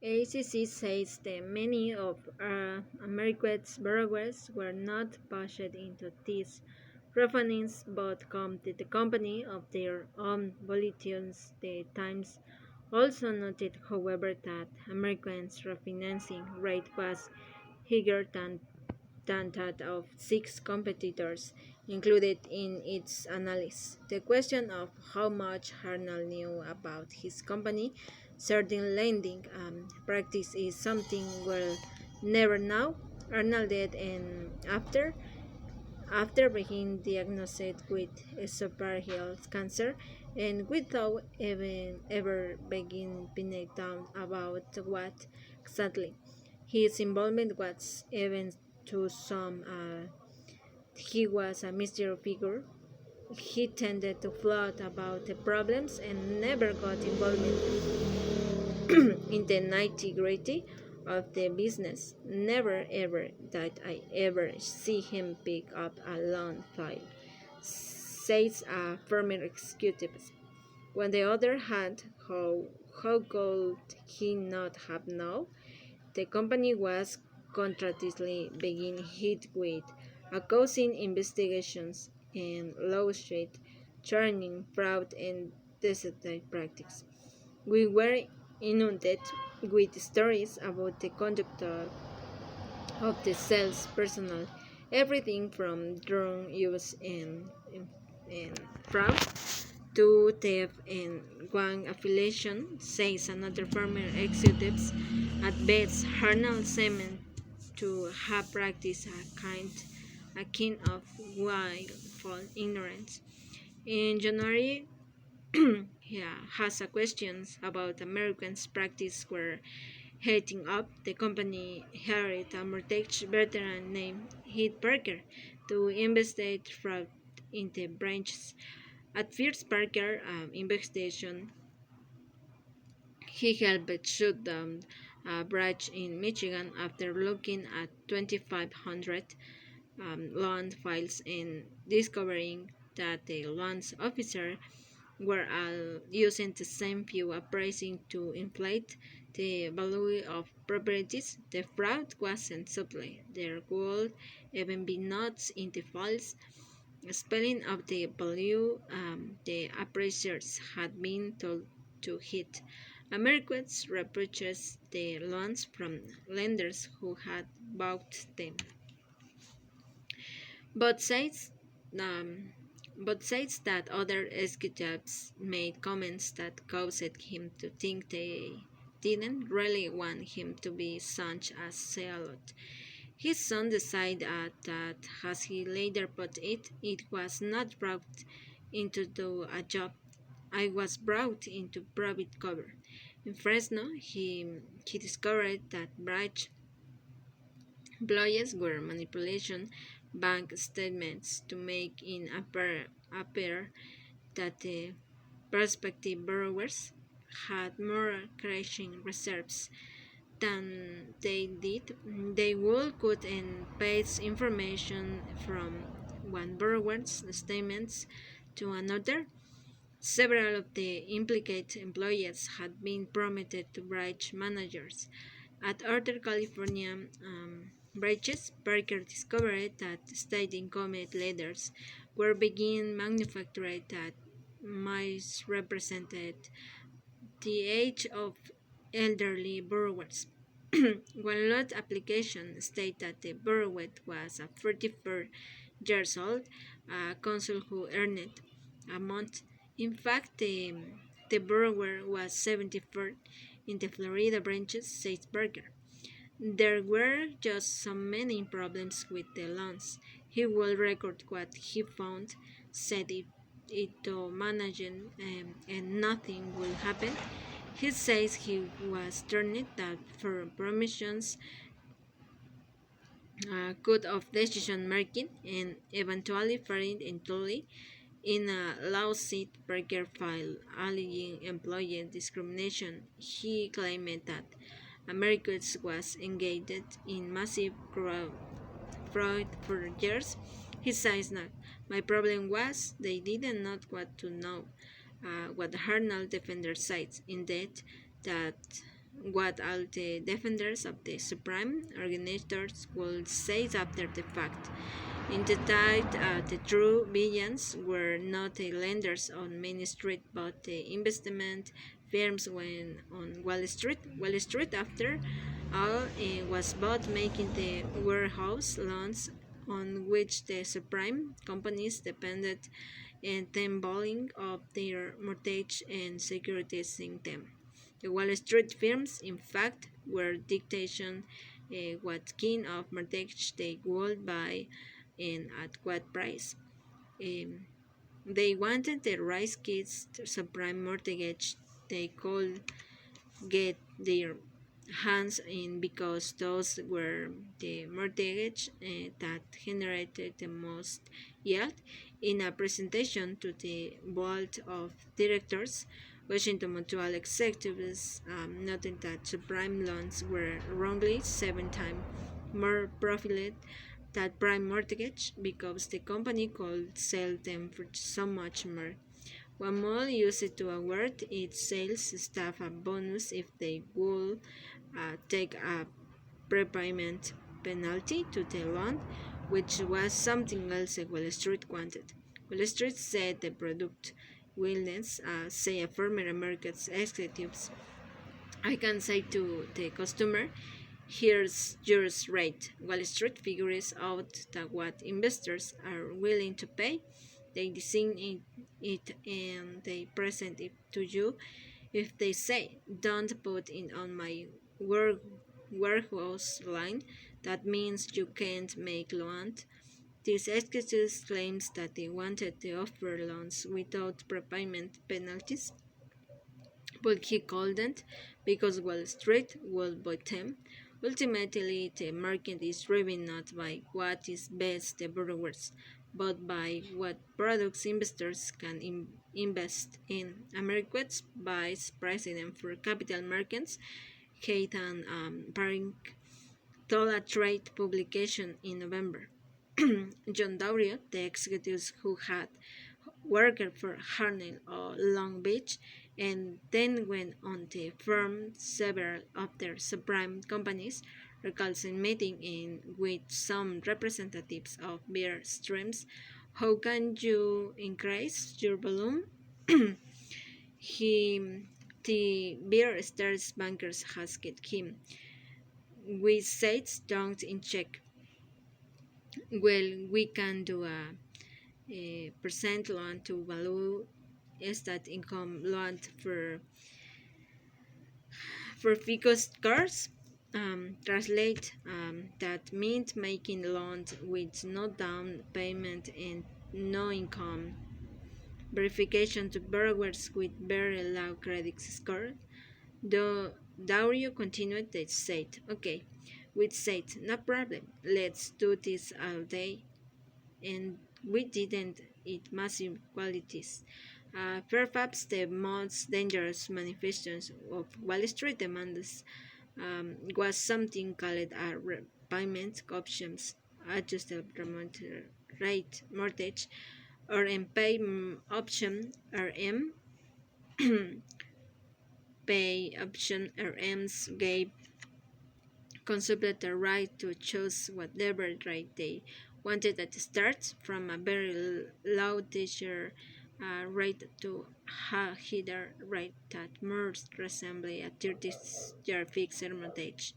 ACC says that many of America's borrowers were not pushed into these refinance but come to the company of their own volitions. The Times also noted, however, that Americans' refinancing rate was higher than that of six competitors included in its analysis. The question of how much Harnell knew about his company certain lending practice is something we'll never know. Arnold did, and after being diagnosed with esophageal cancer and without even ever being pinned down about what exactly his involvement was, even to some he was a mystery figure. He tended to float about the problems and never got involved in the nitty-gritty of the business. Never ever did I ever see him pick up a loan file, says a former executive. On the other hand, how could he not have known? The company was constantly being hit with accusing investigations and lawsuits, churning fraud and deceptive practice. We were inundated with stories about the conduct of the sales personnel, everything from drug use and fraud to theft and gang affiliation, says another former executive. At best, Arnold seemed to have practiced a kind of willful ignorance. In January, yeah, has a questions about Americans' practice were heading up. The company hired a mortgage veteran named Heath Parker to investigate fraud in the branches. At first, Parker investigation, he helped shut down a branch in Michigan after looking at 2,500 loan files and discovering that the loans officer were all using the same view appraising to inflate the value of properties. The fraud wasn't subtle. There would even be notes in the files spelling of the value the appraisers had been told to hit. Americans repurchased the loans from lenders who had bought them. Both sides, um, both sides that other executives made comments that caused him to think they didn't really want him to be such a zealot. His son decided that, as he later put it, it was not brought into do a job. I was brought into private cover. In Fresno, he discovered that branch employees were manipulating bank statements to make it appear that the prospective borrowers had more crashing reserves than they did. They would cut and paste information from one borrower's statements to another. Several of the implicated employees had been promoted to branch managers. At other California branches, Parker discovered that state income letters were being manufactured that misrepresented the age of elderly borrowers. One lot application stated that the borrower was 44 years old, a consul who earned a month. In fact, the borrower was 74 in the Florida branches, says Berger. There were just so many problems with the loans. He will record what he found, said it to management, and nothing will happen. He says he was turned down for permissions, code of decision making, and eventually fired entirely. In a lawsuit Parker filed alleging employee discrimination, he claimed that Americans was engaged in massive fraud for years. He says not. My problem was they didn't know what to know. What Arnold defender cites, indeed, that what all the defenders of the supreme originators will say after the fact. In the tide, the true villains were not the lenders on Main Street, but the investment firms when on Wall Street. Wall Street, after all, was bought, making the warehouse loans on which the supreme companies depended and tumbling of their mortgage and securities in them. The Wall Street firms, in fact, were dictation what kind of mortgage they would buy and at what price. Um, they wanted the rice kids to subprime mortgage they could get their hands in because those were the mortgage that generated the most yield. In a presentation to the board of directors, Washington Mutual executives noted that subprime loans were wrongly 7 times more profitable than prime mortgage because the company could sell them for so much more. One mall used it to award its sales staff a bonus if they would take a prepayment penalty to the loan, which was something else Wall Street wanted. Wall Street said the product willingness, say a former American executives, I can say to the customer, here's your rate. Wall Street figures out that what investors are willing to pay. They design it and they present it to you. If they say, don't put it on my warehouse line, that means you can't make loans. This executive claims that they wanted to offer loans without prepayment penalties, but he couldn't because Wall Street would buy them. Ultimately, the market is driven not by what is best the borrowers, but by what products investors can invest in. America's Vice President for Capital Markets, Keithan Baring, told a trade publication in November. John Daurio, the executive who had worked for Harnell or Long Beach and then went on to form several of their subprime companies, recalls a meeting with some representatives of beer streams. How can you increase your volume? he, the beer stars bankers asked him. We said don't in check. Well, we can do a percent loan to value estate income loan for fixed cars. Translate that means making loans with no down payment and no income verification to borrowers with very low credit score. Though Daurio continued, they said, okay, we said, no problem, let's do this all day. And we didn't eat massive quantities. Perhaps the most dangerous manifestation of Wall Street demands was something called a repayment options, adjusted rate mortgage, or pay option (RM). Pay option RMs gave consumers the right to choose whatever rate they wanted at the start, from a very low teacher rate to a higher rate that more resembled a 30-year fixed mortgage.